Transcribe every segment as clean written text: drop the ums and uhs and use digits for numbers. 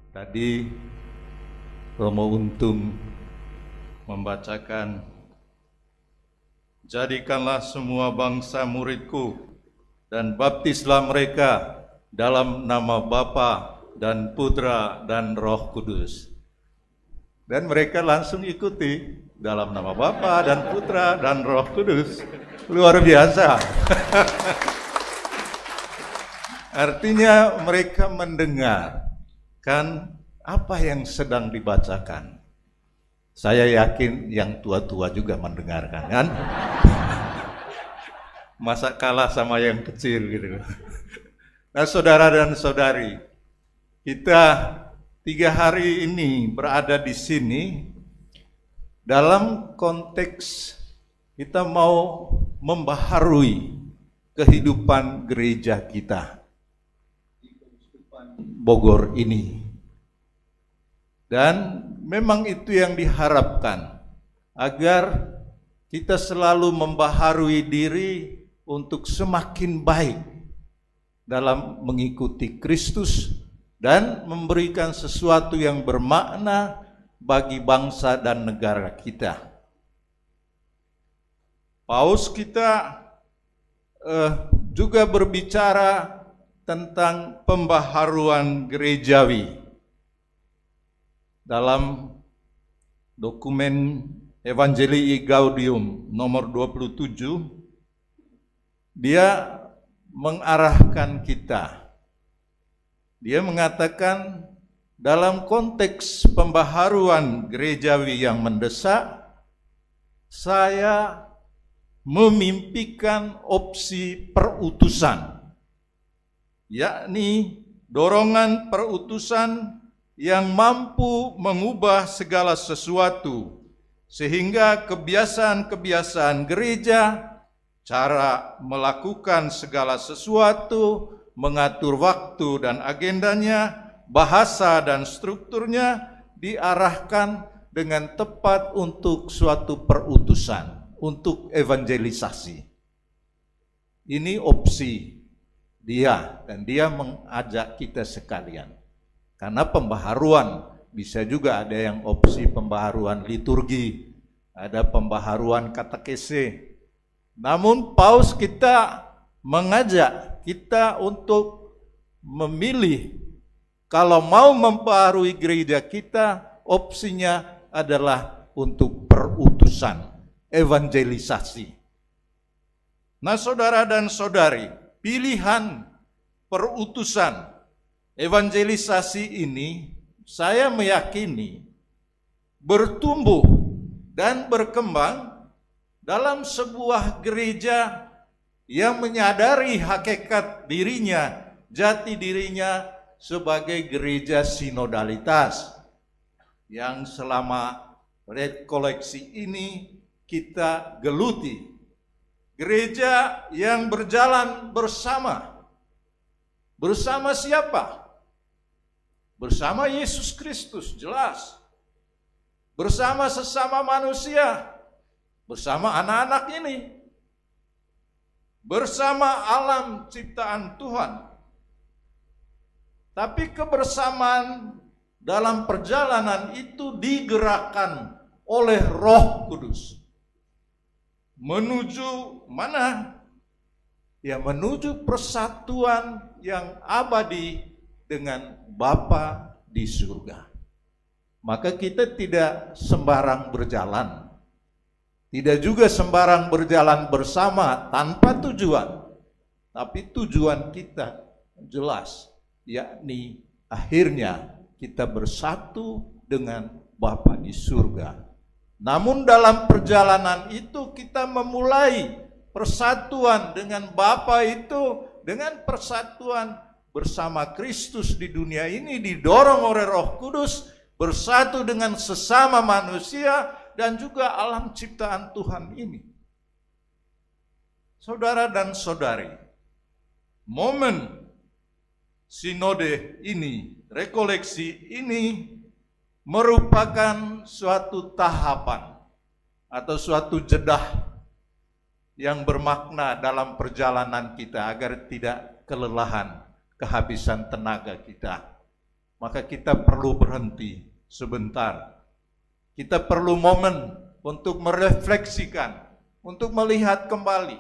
Tadi Romo Untung membacakan, "Jadikanlah semua bangsa muridku dan baptislah mereka dalam nama Bapa dan Putra dan Roh Kudus." Dan mereka langsung ikuti, dalam nama Bapa dan Putra dan Roh Kudus. Luar biasa. Artinya mereka mendengar kan apa yang sedang dibacakan. Saya yakin yang tua-tua juga mendengarkan kan. Masa kalah sama yang kecil gitu. Nah, saudara dan saudari, kita 3 hari ini berada di sini dalam konteks kita mau membaharui kehidupan gereja kita Bogor ini. Dan memang itu yang diharapkan, agar kita selalu membaharui diri untuk semakin baik dalam mengikuti Kristus dan memberikan sesuatu yang bermakna bagi bangsa dan negara kita. Paus kita juga berbicara tentang pembaharuan gerejawi dalam dokumen Evangelii Gaudium nomor 27. Dia mengarahkan kita. Dia mengatakan dalam konteks pembaharuan gerejawi yang mendesak, saya memimpikan opsi perutusan, yakni dorongan perutusan yang mampu mengubah segala sesuatu, sehingga kebiasaan-kebiasaan gereja, cara melakukan segala sesuatu, mengatur waktu dan agendanya, bahasa dan strukturnya diarahkan dengan tepat untuk suatu perutusan, untuk evangelisasi. Ini opsi dia, dan dia mengajak kita sekalian. Karena pembaharuan bisa juga ada yang opsi pembaharuan liturgi, ada pembaharuan katekese. Namun Paus kita mengajak kita untuk memilih, kalau mau membaharui gereja kita, opsinya adalah untuk perutusan, evangelisasi. Nah, saudara dan saudari, pilihan perutusan, evangelisasi ini saya meyakini bertumbuh dan berkembang dalam sebuah gereja yang menyadari hakikat dirinya, jati dirinya sebagai gereja sinodalitas yang selama rekoleksi ini kita geluti. Gereja yang berjalan bersama. Bersama siapa? Bersama Yesus Kristus, jelas. Bersama sesama manusia, bersama anak-anak ini, bersama alam ciptaan Tuhan. Tapi kebersamaan dalam perjalanan itu digerakkan oleh Roh Kudus. Menuju mana? Ya, menuju persatuan yang abadi dengan Bapa di surga. Maka kita tidak sembarang berjalan. Tidak juga sembarang berjalan bersama tanpa tujuan. Tapi tujuan kita jelas, yakni akhirnya kita bersatu dengan Bapa di surga. Namun dalam perjalanan itu kita memulai persatuan dengan Bapa itu, dengan persatuan bersama Kristus di dunia ini, didorong oleh Roh Kudus, bersatu dengan sesama manusia dan juga alam ciptaan Tuhan ini. Saudara dan saudari, momen sinode ini, rekoleksi ini merupakan suatu tahapan atau suatu jedah yang bermakna dalam perjalanan kita agar tidak kelelahan, kehabisan tenaga kita. maka kita perlu berhenti sebentar. Kita perlu momen untuk merefleksikan, untuk melihat kembali.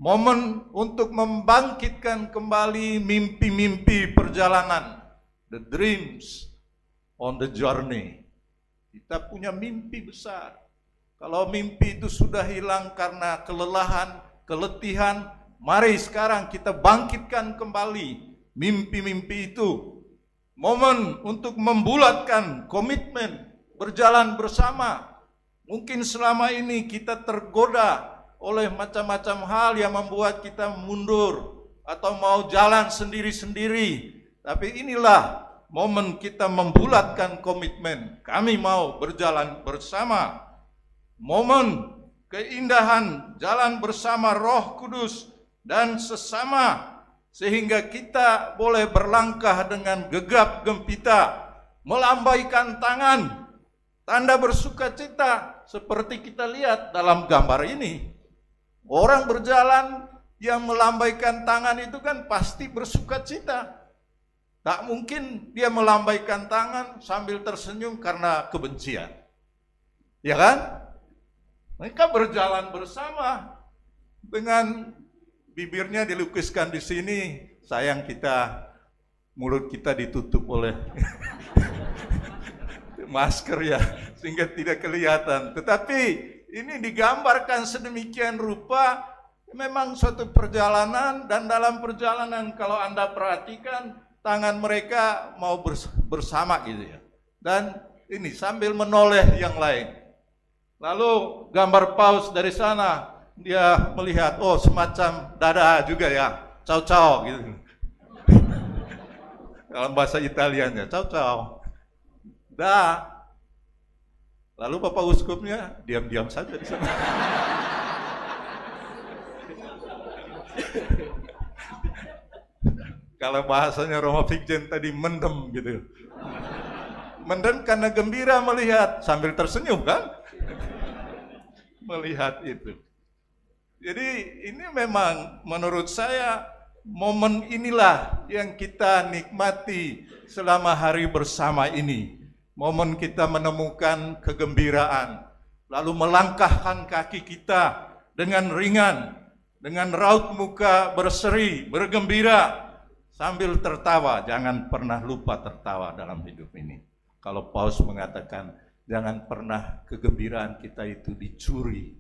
Momen untuk membangkitkan kembali mimpi-mimpi perjalanan, the dreams on the journey. Kita punya mimpi besar. Kalau mimpi itu sudah hilang karena kelelahan, keletihan, mari sekarang kita bangkitkan kembali mimpi-mimpi itu. Momen untuk membulatkan komitmen, berjalan bersama. Mungkin selama ini kita tergoda oleh macam-macam hal yang membuat kita mundur atau mau jalan sendiri-sendiri. Tapi inilah momen kita membulatkan komitmen. Kami mau berjalan bersama. Momen keindahan jalan bersama Roh Kudus dan sesama, sehingga kita boleh berlangkah dengan gegap gempita, melambaikan tangan, tanda bersukacita seperti kita lihat dalam gambar ini. Orang berjalan yang melambaikan tangan itu kan pasti bersukacita. Tak mungkin dia melambaikan tangan sambil tersenyum karena kebencian. Ya kan? Mereka berjalan bersama dengan bibirnya dilukiskan di sini. Sayang kita, mulut kita ditutup oleh masker ya, sehingga tidak kelihatan. Tetapi ini digambarkan sedemikian rupa, memang suatu perjalanan, dan dalam perjalanan kalau Anda perhatikan tangan mereka mau bersama gitu ya. Dan ini sambil menoleh yang lain. Lalu gambar paus dari sana, dia melihat, oh semacam dada juga ya, ciao-ciao gitu. Dalam bahasa Italianya, ciao-ciao. Dah. Lalu Bapak Uskupnya diam-diam saja di sana. Kalau bahasanya Roma Fiction tadi, mendem gitu. Mendem karena gembira melihat, sambil tersenyum kan? Melihat itu. Jadi ini memang menurut saya momen inilah yang kita nikmati selama hari bersama ini. Momen kita menemukan kegembiraan, lalu melangkahkan kaki kita dengan ringan, dengan raut muka berseri, bergembira, sambil tertawa. Jangan pernah lupa tertawa dalam hidup ini. Kalau Paus mengatakan, jangan pernah kegembiraan kita itu dicuri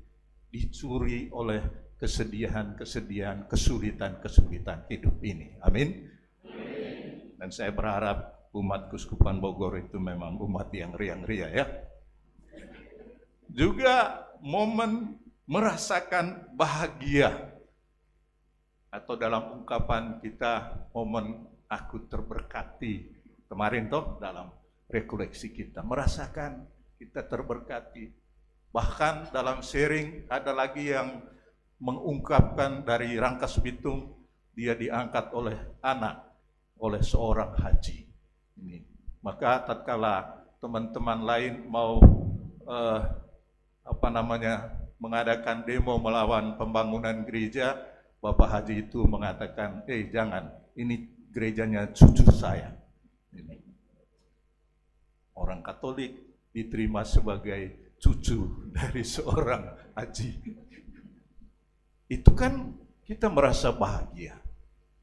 oleh kesedihan-kesedihan, kesulitan-kesulitan hidup ini. Amin. Dan saya berharap umat Keuskupan Bogor itu memang umat yang riang-ria ya. Juga momen merasakan bahagia, atau dalam ungkapan kita momen aku terberkati. Kemarin toh dalam rekoleksi kita merasakan kita terberkati. Bahkan dalam sharing ada lagi yang mengungkapkan dari Rangkas Bitung, dia diangkat oleh anak, oleh seorang haji. Ini. Maka tatkala teman-teman lain mau mengadakan demo melawan pembangunan gereja, Bapak Haji itu mengatakan, jangan, ini gerejanya cucu saya. Ini. Orang Katolik diterima sebagai cucu dari seorang haji. Itu kan kita merasa bahagia.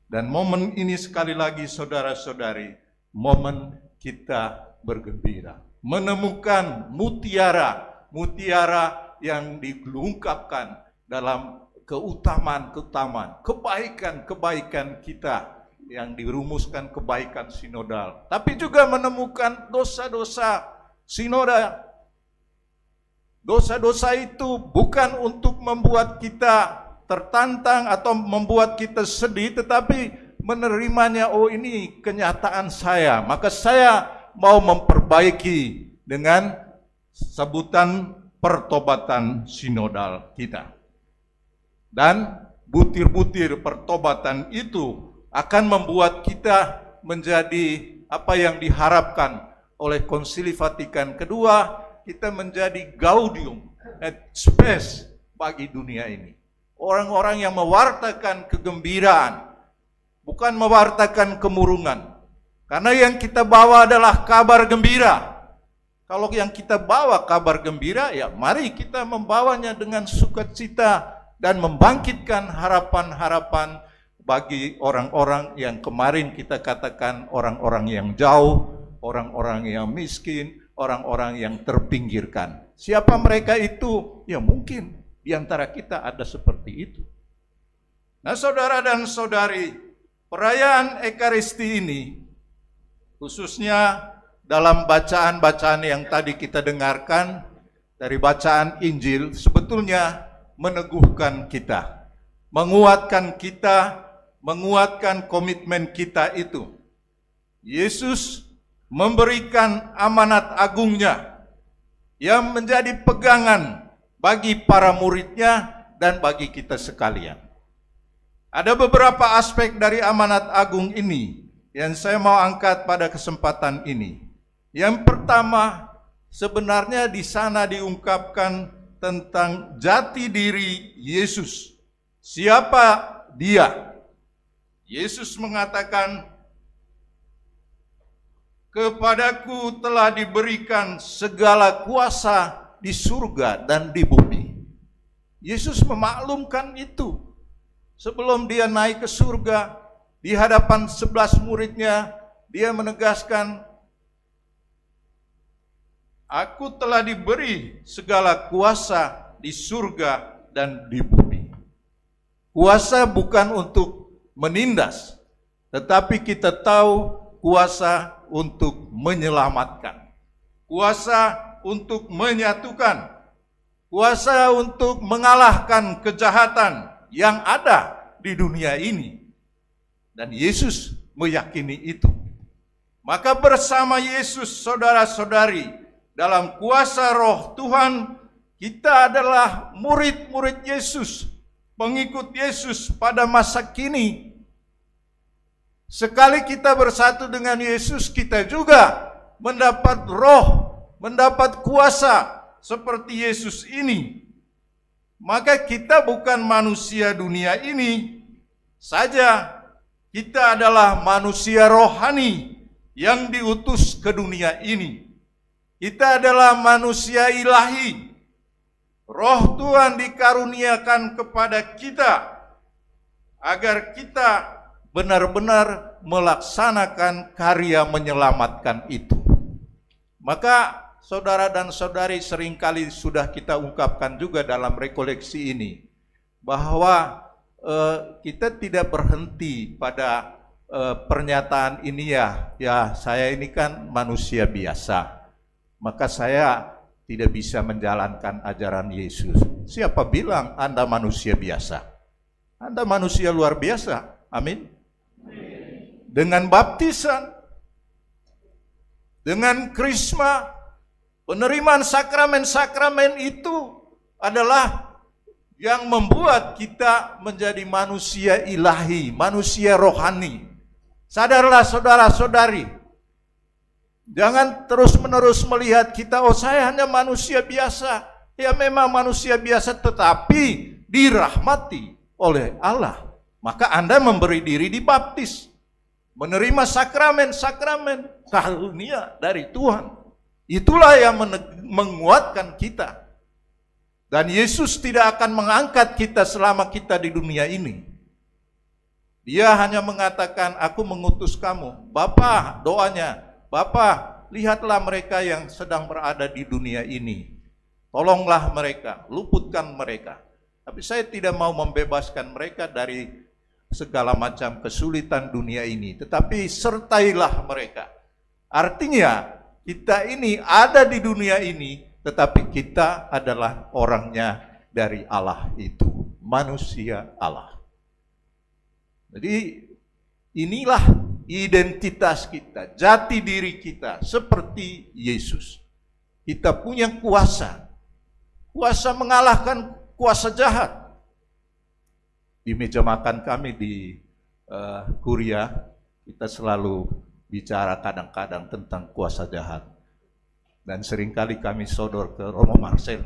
Dan momen ini sekali lagi saudara-saudari, momen kita bergembira, menemukan mutiara yang diungkapkan dalam keutamaan-keutamaan, kebaikan-kebaikan kita yang dirumuskan kebaikan sinodal, tapi juga menemukan dosa-dosa sinoda. Dosa-dosa itu bukan untuk membuat kita tertantang atau membuat kita sedih, tetapi menerimanya, oh ini kenyataan saya, maka saya mau memperbaiki dengan sebutan pertobatan sinodal kita. Dan butir-butir pertobatan itu akan membuat kita menjadi apa yang diharapkan oleh Konsili Vatikan kedua, kita menjadi gaudium et spes bagi dunia ini. Orang-orang yang mewartakan kegembiraan, bukan mewartakan kemurungan. Karena yang kita bawa adalah kabar gembira. Kalau yang kita bawa kabar gembira, ya mari kita membawanya dengan sukacita dan membangkitkan harapan-harapan bagi orang-orang yang kemarin kita katakan orang-orang yang jauh, orang-orang yang miskin, orang-orang yang terpinggirkan. Siapa mereka itu? Ya mungkin di antara kita ada seperti itu. Nah, saudara dan saudari, perayaan Ekaristi ini, khususnya dalam bacaan-bacaan yang tadi kita dengarkan dari bacaan Injil, sebetulnya meneguhkan kita, menguatkan kita, menguatkan komitmen kita itu. Yesus memberikan amanat agungnya yang menjadi pegangan bagi para muridnya dan bagi kita sekalian. Ada beberapa aspek dari amanat agung ini yang saya mau angkat pada kesempatan ini. Yang pertama, sebenarnya di sana diungkapkan tentang jati diri Yesus. Siapa dia? Yesus mengatakan, "Kepadaku telah diberikan segala kuasa di surga dan di bumi." Yesus memaklumkan itu. Sebelum dia naik ke surga, di hadapan 11 muridnya, dia menegaskan, "Aku telah diberi segala kuasa di surga dan di bumi." Kuasa bukan untuk menindas, tetapi kita tahu kuasa untuk menyelamatkan, kuasa untuk menyatukan, kuasa untuk mengalahkan kejahatan yang ada di dunia ini. Dan Yesus meyakini itu. Maka bersama Yesus, saudara-saudari, dalam kuasa Roh Tuhan, kita adalah murid-murid Yesus, pengikut Yesus pada masa kini. Sekali kita bersatu dengan Yesus, kita juga mendapat roh, mendapat kuasa seperti Yesus ini. Maka kita bukan manusia dunia ini saja, kita adalah manusia rohani yang diutus ke dunia ini. Kita adalah manusia ilahi. Roh Tuhan dikaruniakan kepada kita agar kita benar-benar melaksanakan karya menyelamatkan itu. Maka saudara dan saudari, seringkali sudah kita ungkapkan juga dalam rekoleksi ini, bahwa kita tidak berhenti pada pernyataan ini, ya saya ini kan manusia biasa, maka saya tidak bisa menjalankan ajaran Yesus. Siapa bilang Anda manusia biasa? Anda manusia luar biasa, amin. Dengan baptisan, dengan krisma, penerimaan sakramen-sakramen itu adalah yang membuat kita menjadi manusia ilahi, manusia rohani. Sadarlah saudara-saudari, jangan terus-menerus melihat kita, oh saya hanya manusia biasa. Ya memang manusia biasa, tetapi dirahmati oleh Allah. Maka Anda memberi diri dibaptis, menerima sakramen-sakramen, karunia dari Tuhan. Itulah yang menguatkan kita. Dan Yesus tidak akan mengangkat kita selama kita di dunia ini. Dia hanya mengatakan, aku mengutus kamu. Bapa, doanya, Bapa, lihatlah mereka yang sedang berada di dunia ini. Tolonglah mereka, luputkan mereka. Tapi saya tidak mau membebaskan mereka dari segala macam kesulitan dunia ini. Tetapi sertailah mereka. Artinya, kita ini ada di dunia ini, tetapi kita adalah orangnya dari Allah itu, manusia Allah. Jadi inilah identitas kita, jati diri kita seperti Yesus. Kita punya kuasa, kuasa mengalahkan kuasa jahat. Di meja makan kami di Kuria, kita selalu bicara kadang-kadang tentang kuasa jahat. Dan seringkali kami sodor ke Romo Marcel.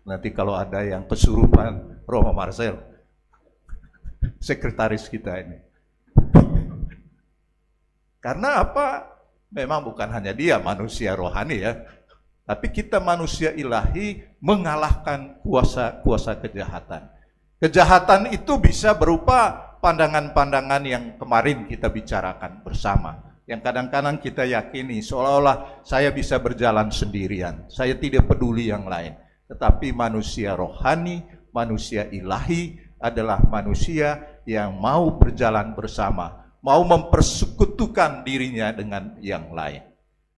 Nanti kalau ada yang kesurupan, Romo Marcel, sekretaris kita ini. Karena apa? Memang bukan hanya dia manusia rohani ya, tapi kita manusia ilahi mengalahkan kuasa-kuasa kejahatan. Kejahatan itu bisa berupa pandangan-pandangan yang kemarin kita bicarakan bersama. Yang kadang-kadang kita yakini seolah-olah saya bisa berjalan sendirian, saya tidak peduli yang lain. Tetapi manusia rohani, manusia ilahi adalah manusia yang mau berjalan bersama, mau mempersekutukan dirinya dengan yang lain.